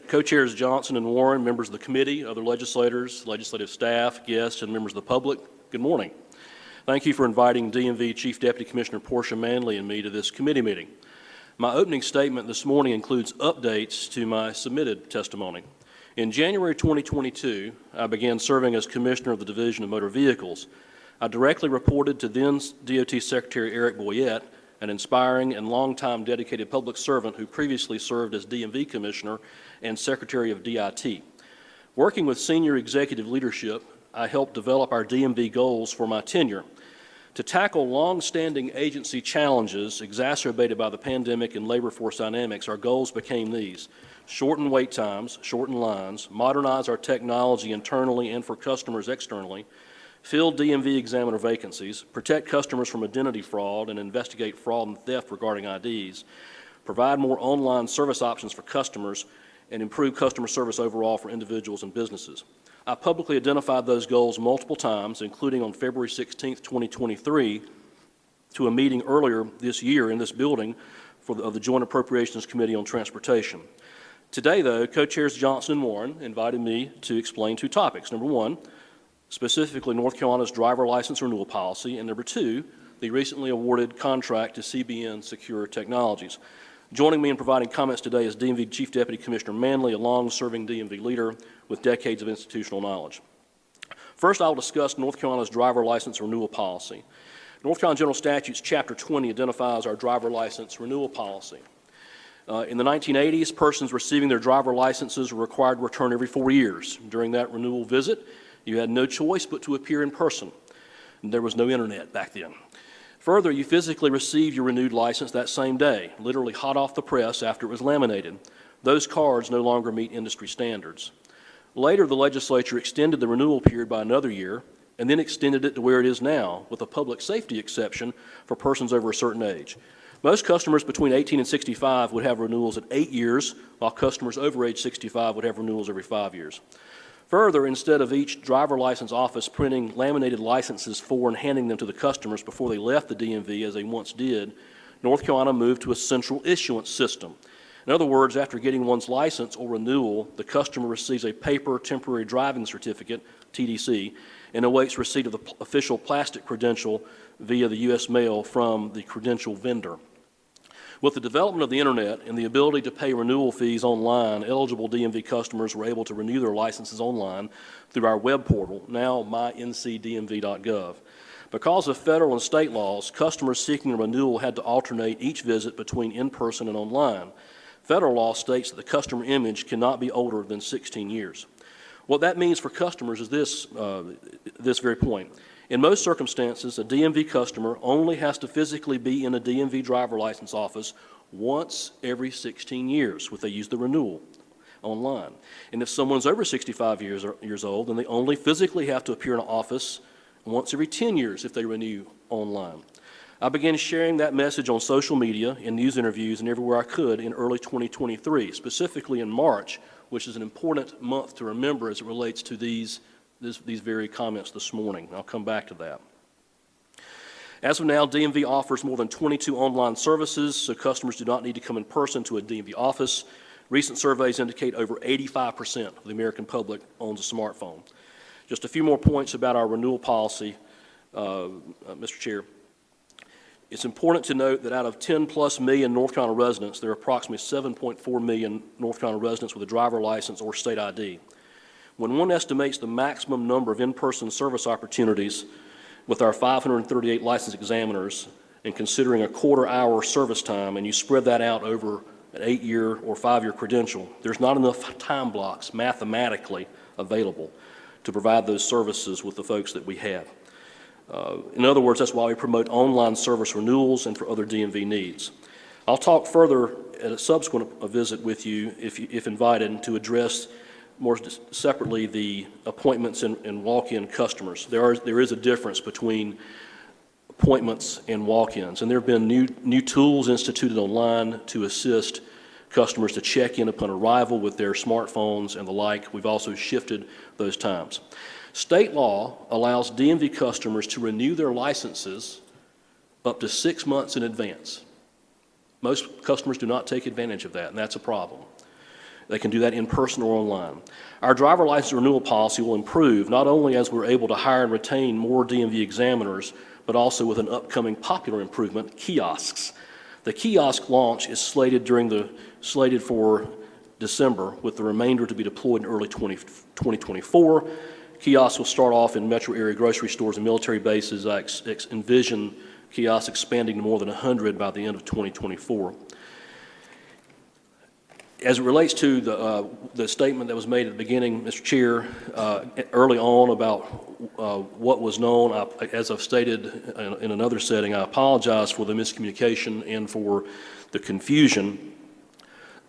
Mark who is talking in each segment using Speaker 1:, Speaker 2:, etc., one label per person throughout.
Speaker 1: Co-chairs Johnson and Warren, members of the committee, other legislators, legislative staff, guests, and members of the public, good morning. Thank you for inviting DMV Chief Deputy Commissioner Portia Manley and me to this committee meeting. My opening statement this morning includes updates to my submitted testimony. In January 2022, I began serving as Commissioner of the Division of Motor Vehicles. I directly reported to then DOT Secretary Eric Boyette, an inspiring and longtime dedicated public servant who previously served as DMV Commissioner and Secretary of DIT. Working with senior executive leadership, I helped develop our DMV goals for my tenure. To tackle long-standing agency challenges exacerbated by the pandemic and labor force dynamics, our goals became these: shorten wait times, shorten lines, modernize our technology internally and for customers externally, fill DMV examiner vacancies, protect customers from identity fraud and investigate fraud and theft regarding IDs, provide more online service options for customers, and improve customer service overall for individuals and businesses. I publicly identified those goals multiple times, including on February 16, 2023, to a meeting earlier this year in this building of the Joint Appropriations Committee on Transportation. Today, though, Co-chairs Johnson and Warren invited me to explain two topics. Number one, specifically North Carolina's driver license renewal policy, and number two, the recently awarded contract to CBN Secure Technologies. Joining me in providing comments today is DMV Chief Deputy Commissioner Manley, a long-serving DMV leader with decades of institutional knowledge. First, I will discuss North Carolina's driver license renewal policy. North Carolina General Statutes Chapter 20 identifies our driver license renewal policy. In the 1980s, persons receiving their driver licenses were required to return every 4 years. During that renewal visit, you had no choice but to appear in person. There was no internet back then. Further, you physically received your renewed license that same day, literally hot off the press after it was laminated. Those cards no longer meet industry standards. Later, the legislature extended the renewal period by another year and then extended it to where it is now, with a public safety exception for persons over a certain age. Most customers between 18 and 65 would have renewals at 8 years, while customers over age 65 would have renewals every 5 years. Further, instead of each driver license office printing laminated licenses for and handing them to the customers before they left the DMV as they once did, North Carolina moved to a central issuance system. In other words, after getting one's license or renewal, the customer receives a paper temporary driving certificate, TDC, and awaits receipt of the official plastic credential via the U.S. mail from the credential vendor. With the development of the internet and the ability to pay renewal fees online, eligible DMV customers were able to renew their licenses online through our web portal, now myncdmv.gov. Because of federal and state laws, customers seeking a renewal had to alternate each visit between in-person and online. Federal law states that the customer image cannot be older than 16 years. What that means for customers is this very point. In most circumstances, a DMV customer only has to physically be in a DMV driver license office once every 16 years if they use the renewal online. And if someone's over 65 years old, then they only physically have to appear in an office once every 10 years if they renew online. I began sharing that message on social media, in news interviews, and everywhere I could in early 2023, specifically in March, which is an important month to remember as it relates to these very comments this morning. I'll come back to that. As of now, DMV offers more than 22 online services, so customers do not need to come in person to a DMV office. Recent surveys indicate over 85% of the American public owns a smartphone. Just a few more points about our renewal policy, Mr. Chair. It's important to note that out of 10+ million North Carolina residents, there are approximately 7.4 million North Carolina residents with a driver license or state ID. When one estimates the maximum number of in-person service opportunities with our 538 licensed examiners and considering a quarter-hour service time, and you spread that out over an 8-year or 5-year credential, there's not enough time blocks mathematically available to provide those services with the folks that we have. In other words, that's why we promote online service renewals and for other DMV needs. I'll talk further at a subsequent visit with you, if invited, to address more separately the appointments and walk-in customers. There is a difference between appointments and walk-ins, and there have been new tools instituted online to assist customers to check in upon arrival with their smartphones and the like. We've also shifted those times. State law allows DMV customers to renew their licenses up to 6 months in advance. Most customers do not take advantage of that, and that's a problem. They can do that in person or online. Our driver license renewal policy will improve not only as we're able to hire and retain more DMV examiners, but also with an upcoming popular improvement, kiosks. The kiosk launch is slated for December, with the remainder to be deployed in early 2024. Kiosks will start off in metro area grocery stores and military bases. I envision kiosks expanding to more than 100 by the end of 2024. As it relates to the statement that was made at the beginning, Mr. Chair, early on about what was known, as I've stated in another setting, I apologize for the miscommunication and for the confusion.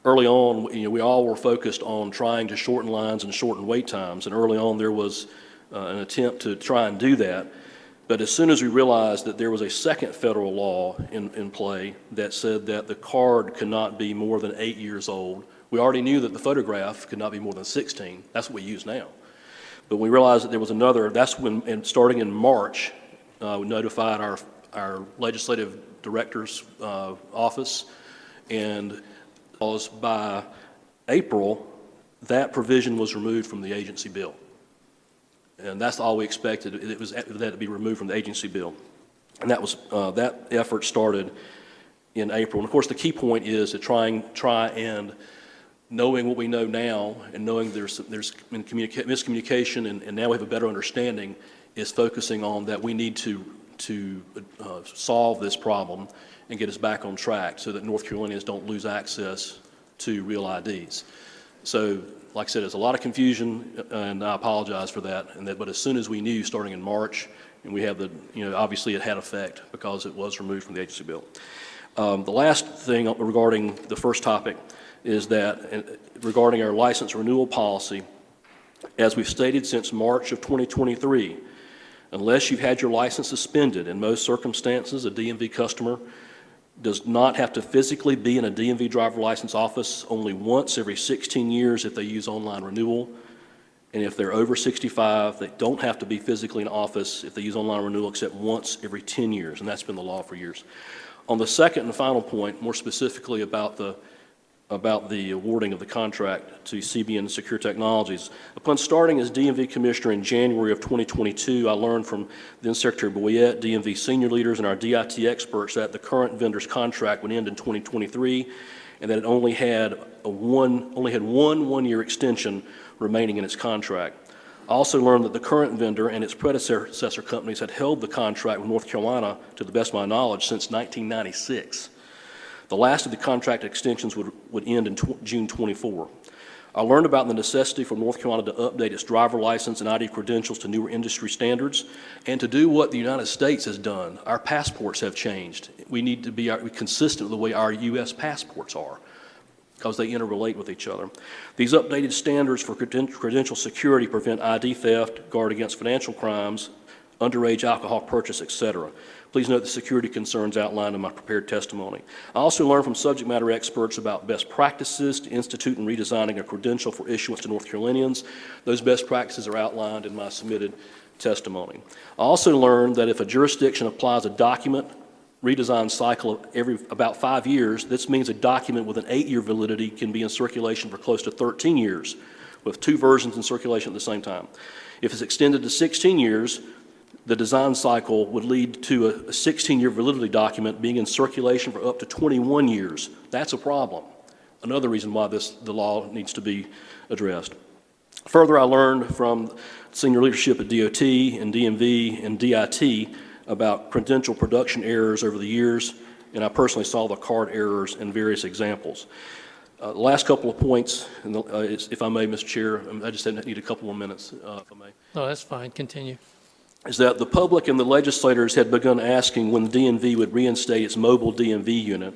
Speaker 1: Early on, we all were focused on trying to shorten lines and shorten wait times, and early on there was an attempt to try and do that. But as soon as we realized that there was a second federal law in play that said that the card could not be more than 8 years old, we already knew that the photograph could not be more than 16. That's what we use now. But we realized that there was another, that's when, and starting in March, we notified our legislative director's office, and by April, that provision was removed from the agency bill. And that's all we expected. It was that to be removed from the agency bill. And that was that effort started in April. And of course, the key point is to try and knowing what we know now and knowing there's been miscommunication and now we have a better understanding, is focusing on that we need to solve this problem and get us back on track so that North Carolinians don't lose access to real IDs. So, like I said, there's a lot of confusion, and I apologize for that. But as soon as we knew, starting in March, and we have obviously it had effect because it was removed from the agency bill. The last thing regarding the first topic is that regarding our license renewal policy, as we've stated since March of 2023, unless you've had your license suspended, in most circumstances, a DMV customer does not have to physically be in a DMV driver license office only once every 16 years if they use online renewal. And if they're over 65, they don't have to be physically in office if they use online renewal except once every 10 years, and that's been the law for years. On the second and final point, more specifically about the awarding of the contract to CBN Secure Technologies. Upon starting as DMV Commissioner in January of 2022, I learned from then Secretary Boyette, DMV senior leaders, and our DIT experts that the current vendor's contract would end in 2023 and that it only had one one-year extension remaining in its contract. I also learned that the current vendor and its predecessor companies had held the contract with North Carolina, to the best of my knowledge, since 1996. The last of the contract extensions would end in June 24. I learned about the necessity for North Carolina to update its driver license and ID credentials to newer industry standards and to do what the United States has done. Our passports have changed. We need to be consistent with the way our U.S. passports are because they interrelate with each other. These updated standards for credential security prevent ID theft, guard against financial crimes, underage alcohol purchase, etc. Please note the security concerns outlined in my prepared testimony. I also learned from subject matter experts about best practices to institute and redesigning a credential for issuance to North Carolinians. Those best practices are outlined in my submitted testimony. I also learned that if a jurisdiction applies a document redesign cycle of every about 5 years, this means a document with an 8-year validity can be in circulation for close to 13 years, with 2 versions in circulation at the same time. If it's extended to 16 years, the design cycle would lead to a 16-year validity document being in circulation for up to 21 years. That's a problem. Another reason why the law needs to be addressed. Further, I learned from senior leadership at DOT and DMV and DIT about credential production errors over the years, and I personally saw the card errors in various examples. The last couple of points, if I may, Mr. Chair, I just need a couple more minutes, if I may.
Speaker 2: No, that's fine. Continue.
Speaker 1: Is that the public and the legislators had begun asking when the DMV would reinstate its mobile DMV unit.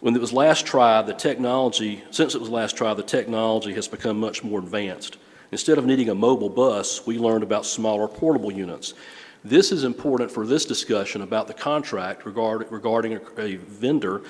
Speaker 1: When it was last tried, since it was last tried, the technology has become much more advanced. Instead of needing a mobile bus, we learned about smaller portable units. This is important for this discussion about the contract regarding a vendor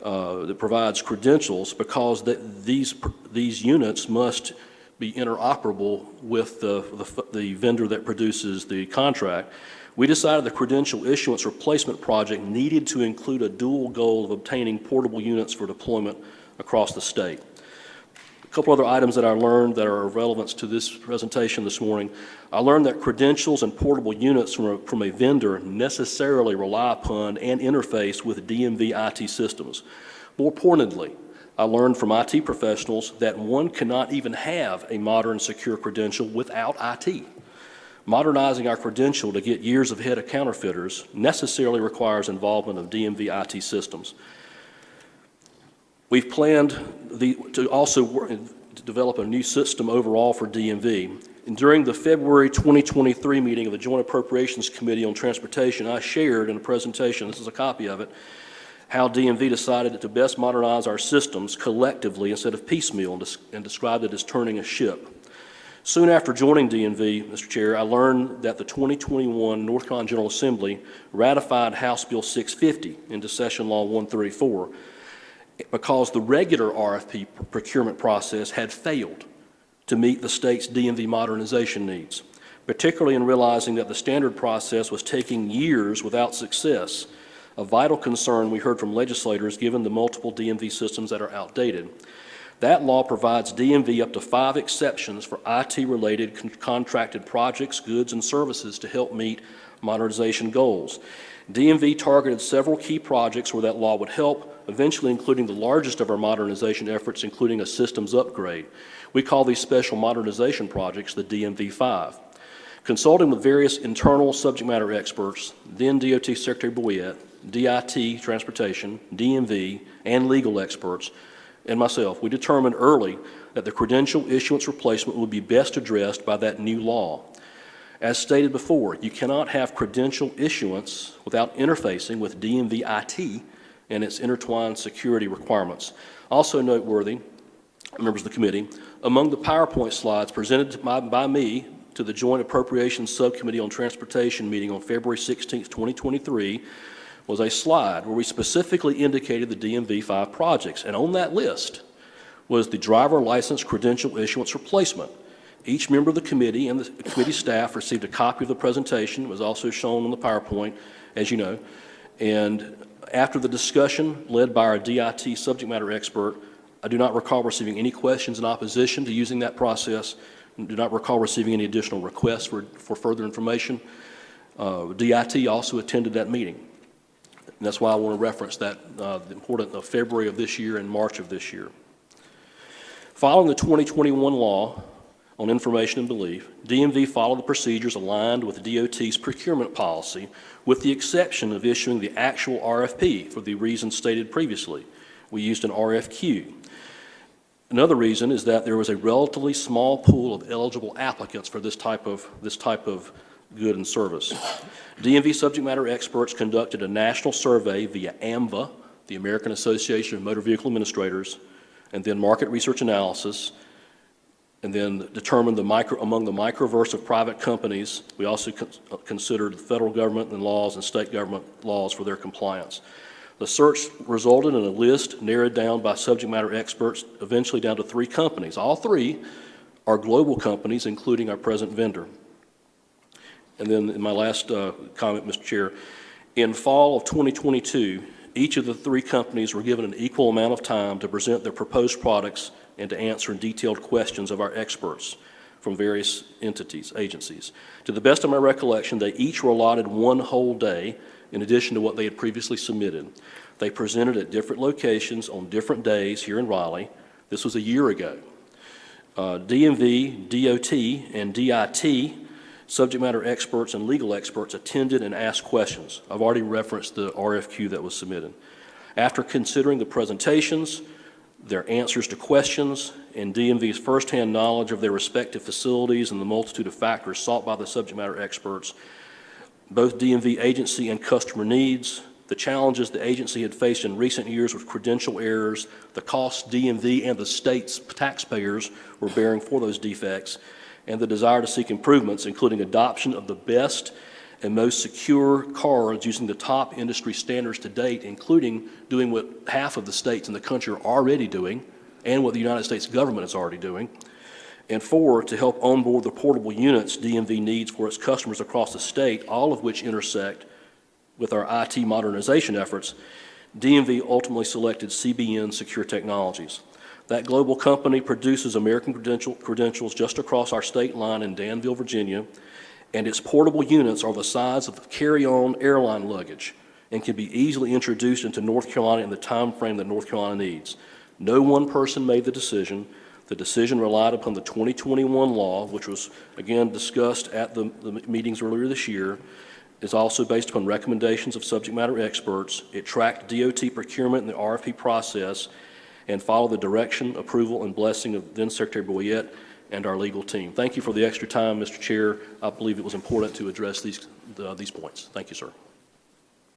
Speaker 1: that provides credentials, because these units must be interoperable with the vendor that produces the contract. We decided the credential issuance replacement project needed to include a dual goal of obtaining portable units for deployment across the state. A couple other items that I learned that are of relevance to this presentation this morning. I learned that credentials and portable units from a vendor necessarily rely upon and interface with DMV IT systems. More pointedly, I learned from IT professionals that one cannot even have a modern secure credential without IT. Modernizing our credential to get years ahead of counterfeiters necessarily requires involvement of DMV IT systems. We've planned to also develop a new system overall for DMV. And during the February 2023 meeting of the Joint Appropriations Committee on Transportation, I shared in a presentation, this is a copy of it, how DMV decided to best modernize our systems collectively instead of piecemeal, and described it as turning a ship. Soon after joining DMV, Mr. Chair, I learned that the 2021 North Carolina General Assembly ratified House Bill 650 into Session Law 134 because the regular RFP procurement process had failed to meet the state's DMV modernization needs, particularly in realizing that the standard process was taking years without success, a vital concern we heard from legislators given the multiple DMV systems that are outdated. That law provides DMV up to 5 exceptions for IT-related contracted projects, goods, and services to help meet modernization goals. DMV targeted several key projects where that law would help, eventually including the largest of our modernization efforts, including a systems upgrade. We call these special modernization projects the DMV-5. Consulting with various internal subject matter experts, then DOT Secretary Boyette, DIT Transportation, DMV, and legal experts, and myself, we determined early that the credential issuance replacement would be best addressed by that new law. As stated before, you cannot have credential issuance without interfacing with DMV IT and its intertwined security requirements. Also noteworthy, members of the committee, among the PowerPoint slides presented by me to the Joint Appropriations Subcommittee on Transportation meeting on February 16, 2023, was a slide where we specifically indicated the DMV-5 projects, and on that list was the driver license credential issuance replacement. Each member of the committee and the committee staff received a copy of the presentation. It was also shown on the PowerPoint, as you know, and after the discussion led by our DIT subject matter expert, I do not recall receiving any questions in opposition to using that process, and do not recall receiving any additional requests for further information. DIT also attended that meeting. And that's why I want to reference that, the importance of February of this year and March of this year. Following the 2021 law on information and belief, DMV followed the procedures aligned with DOT's procurement policy, with the exception of issuing the actual RFP for the reasons stated previously. We used an RFQ. Another reason is that there was a relatively small pool of eligible applicants for this type of good and service. DMV subject matter experts conducted a national survey via AMVA, the American Association of Motor Vehicle Administrators, and then market research analysis, and then determined among the microverse of private companies. We also considered the federal government and laws and state government laws for their compliance. The search resulted in a list narrowed down by subject matter experts, eventually down to 3 companies. All 3 are global companies, including our present vendor. And then in my last comment, Mr. Chair, in fall of 2022, each of the 3 companies were given an equal amount of time to present their proposed products and to answer detailed questions of our experts from various entities, agencies. To the best of my recollection, they each were allotted 1 whole day in addition to what they had previously submitted. They presented at different locations on different days here in Raleigh. This was a year ago. DMV, DOT, and DIT subject matter experts and legal experts attended and asked questions. I've already referenced the RFQ that was submitted. After considering the presentations, their answers to questions, and DMV's firsthand knowledge of their respective facilities and the multitude of factors sought by the subject matter experts, both DMV agency and customer needs, the challenges the agency had faced in recent years with credential errors, the costs DMV and the state's taxpayers were bearing for those defects, and the desire to seek improvements, including adoption of the best and most secure cards using the top industry standards to date, including doing what half of the states in the country are already doing and what the United States government is already doing. And 4, to help onboard the portable units DMV needs for its customers across the state, all of which intersect with our IT modernization efforts, DMV ultimately selected CBN Secure Technologies. That global company produces American credentials just across our state line in Danville, Virginia, and its portable units are the size of carry-on airline luggage and can be easily introduced into North Carolina in the time frame that North Carolina needs. No one person made the decision. The decision relied upon the 2021 law, which was, again, discussed at the meetings earlier this year. It's also based upon recommendations of subject matter experts. It tracked DOT procurement and the RFP process and followed the direction, approval, and blessing of then Secretary Boyette and our legal team. Thank you for the extra time, Mr. Chair. I believe it was important to address these points. Thank you, sir.